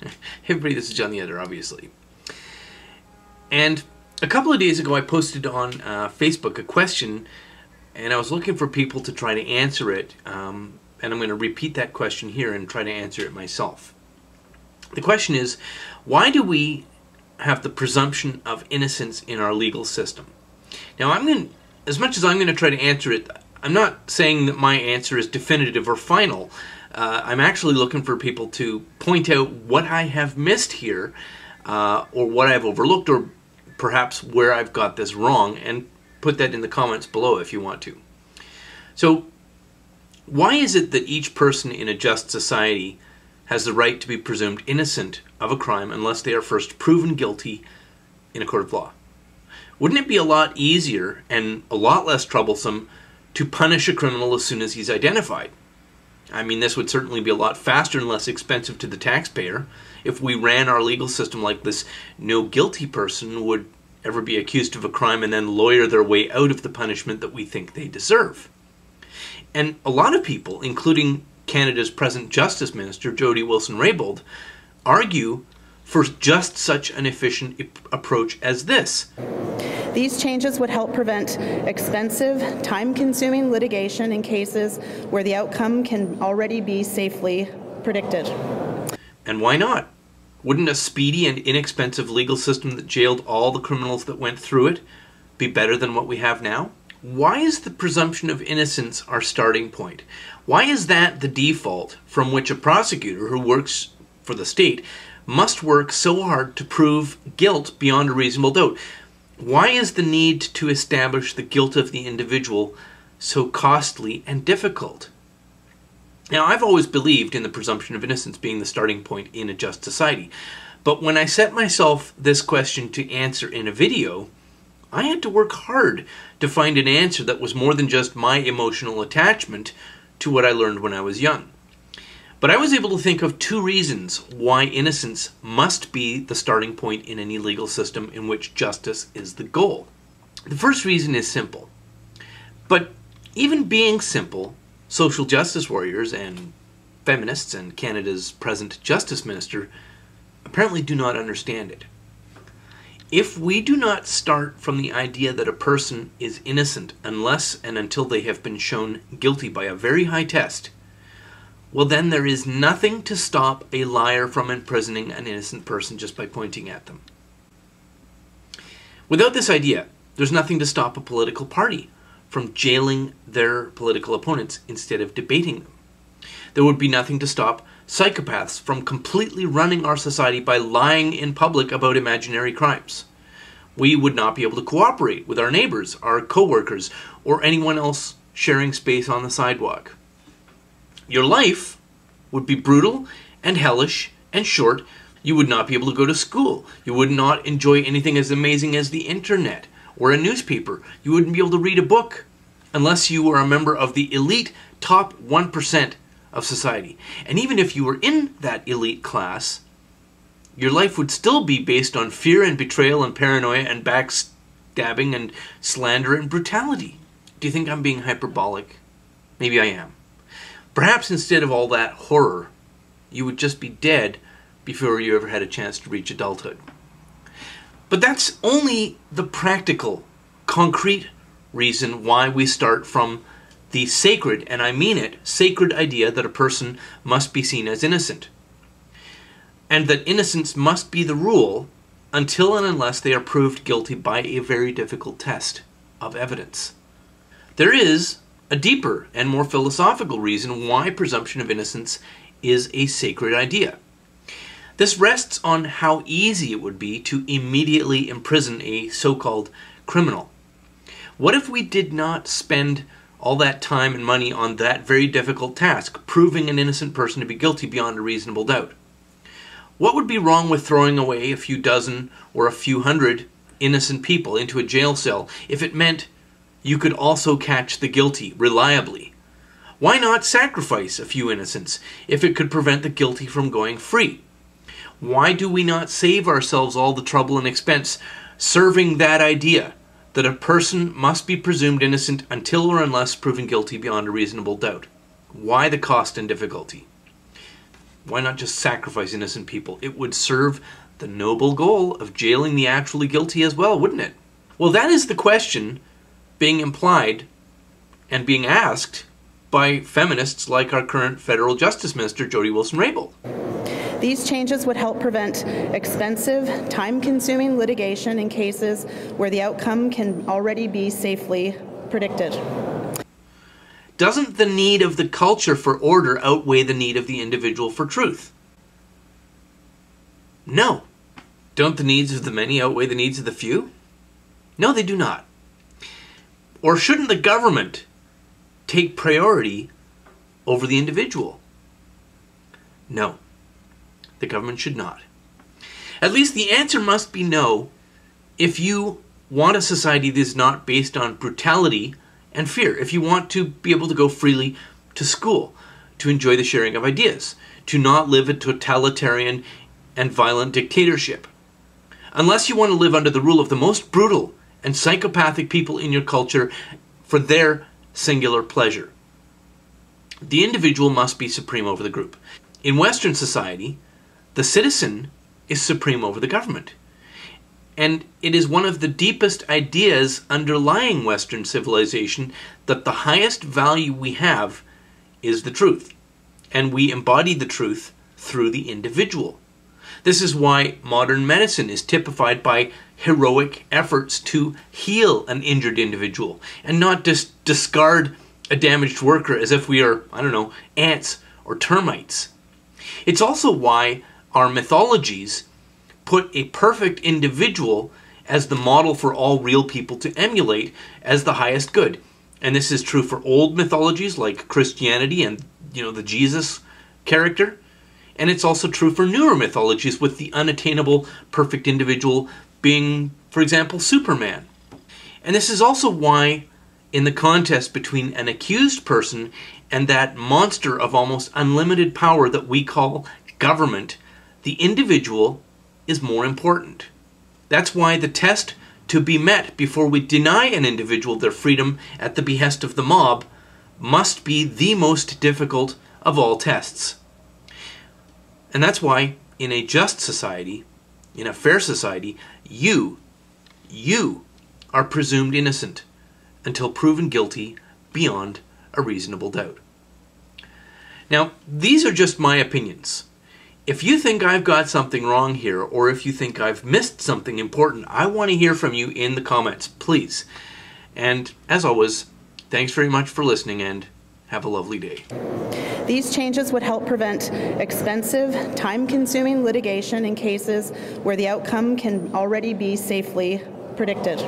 Hey everybody, this is John the Other, obviously. And a couple of days ago I posted on Facebook a question, and I was looking for people to try to answer it, and I'm going to repeat that question here and try to answer it myself. The question is, why do we have the presumption of innocence in our legal system? Now, as much as I'm going to try to answer it, I'm not saying that my answer is definitive or final. I'm actually looking for people to point out what I have missed here, or what I've overlooked, or perhaps where I've got this wrong, and put that in the comments below if you want to. So, why is it that each person in a just society has the right to be presumed innocent of a crime unless they are first proven guilty in a court of law? Wouldn't it be a lot easier and a lot less troublesome to punish a criminal as soon as he's identified? I mean, this would certainly be a lot faster and less expensive to the taxpayer if we ran our legal system like this. No guilty person would ever be accused of a crime and then lawyer their way out of the punishment that we think they deserve. And a lot of people, including Canada's present Justice Minister, Jody Wilson-Raybould, argue for just such an efficient approach as this. These changes would help prevent expensive, time-consuming litigation in cases where the outcome can already be safely predicted. And why not? Wouldn't a speedy and inexpensive legal system that jailed all the criminals that went through it be better than what we have now? Why is the presumption of innocence our starting point? Why is that the default from which a prosecutor who works for the state must work so hard to prove guilt beyond a reasonable doubt? Why is the need to establish the guilt of the individual so costly and difficult? Now, I've always believed in the presumption of innocence being the starting point in a just society, but when I set myself this question to answer in a video, I had to work hard to find an answer that was more than just my emotional attachment to what I learned when I was young. But I was able to think of two reasons why innocence must be the starting point in any legal system in which justice is the goal. The first reason is simple. But even being simple, social justice warriors and feminists and Canada's present Justice Minister apparently do not understand it. If we do not start from the idea that a person is innocent unless and until they have been shown guilty by a very high test, well, then there is nothing to stop a liar from imprisoning an innocent person just by pointing at them. Without this idea, there's nothing to stop a political party from jailing their political opponents instead of debating them. There would be nothing to stop psychopaths from completely running our society by lying in public about imaginary crimes. We would not be able to cooperate with our neighbors, our co-workers, or anyone else sharing space on the sidewalk. Your life would be brutal and hellish and short. You would not be able to go to school. You would not enjoy anything as amazing as the internet or a newspaper. You wouldn't be able to read a book unless you were a member of the elite top 1% of society. And even if you were in that elite class, your life would still be based on fear and betrayal and paranoia and backstabbing and slander and brutality. Do you think I'm being hyperbolic? Maybe I am. Perhaps instead of all that horror, you would just be dead before you ever had a chance to reach adulthood. But that's only the practical, concrete reason why we start from the sacred, and I mean it, sacred idea that a person must be seen as innocent. And that innocence must be the rule until and unless they are proved guilty by a very difficult test of evidence. There is a deeper and more philosophical reason why presumption of innocence is a sacred idea. This rests on how easy it would be to immediately imprison a so-called criminal. What if we did not spend all that time and money on that very difficult task, proving an innocent person to be guilty beyond a reasonable doubt? What would be wrong with throwing away a few dozen or a few hundred innocent people into a jail cell if it meant you could also catch the guilty reliably? Why not sacrifice a few innocents if it could prevent the guilty from going free? Why do we not save ourselves all the trouble and expense serving that idea that a person must be presumed innocent until or unless proven guilty beyond a reasonable doubt? Why the cost and difficulty? Why not just sacrifice innocent people? It would serve the noble goal of jailing the actually guilty as well, wouldn't it? Well, that is the question being implied and being asked by feminists like our current federal justice minister, Jody Wilson-Raybould. These changes would help prevent expensive, time-consuming litigation in cases where the outcome can already be safely predicted. Doesn't the need of the culture for order outweigh the need of the individual for truth? No. Don't the needs of the many outweigh the needs of the few? No, they do not. Or shouldn't the government take priority over the individual? No, the government should not. At least the answer must be no if you want a society that is not based on brutality and fear. If you want to be able to go freely to school, to enjoy the sharing of ideas, to not live a totalitarian and violent dictatorship. Unless you want to live under the rule of the most brutal and psychopathic people in your culture for their singular pleasure. The individual must be supreme over the group. In Western society, the citizen is supreme over the government. And it is one of the deepest ideas underlying Western civilization that the highest value we have is the truth. And we embody the truth through the individual. This is why modern medicine is typified by heroic efforts to heal an injured individual and not just discard a damaged worker as if we are, I don't know, ants or termites. It's also why our mythologies put a perfect individual as the model for all real people to emulate as the highest good. And this is true for old mythologies like Christianity and, the Jesus character. And it's also true for newer mythologies with the unattainable perfect individual being, for example, Superman. And this is also why in the contest between an accused person and that monster of almost unlimited power that we call government, the individual is more important. That's why the test to be met before we deny an individual their freedom at the behest of the mob must be the most difficult of all tests. And that's why in a just society, in a fair society, you are presumed innocent until proven guilty beyond a reasonable doubt. Now, these are just my opinions. If you think I've got something wrong here, or if you think I've missed something important, I want to hear from you in the comments, please. And as always, thanks very much for listening and have a lovely day. These changes would help prevent expensive, time-consuming litigation in cases where the outcome can already be safely predicted.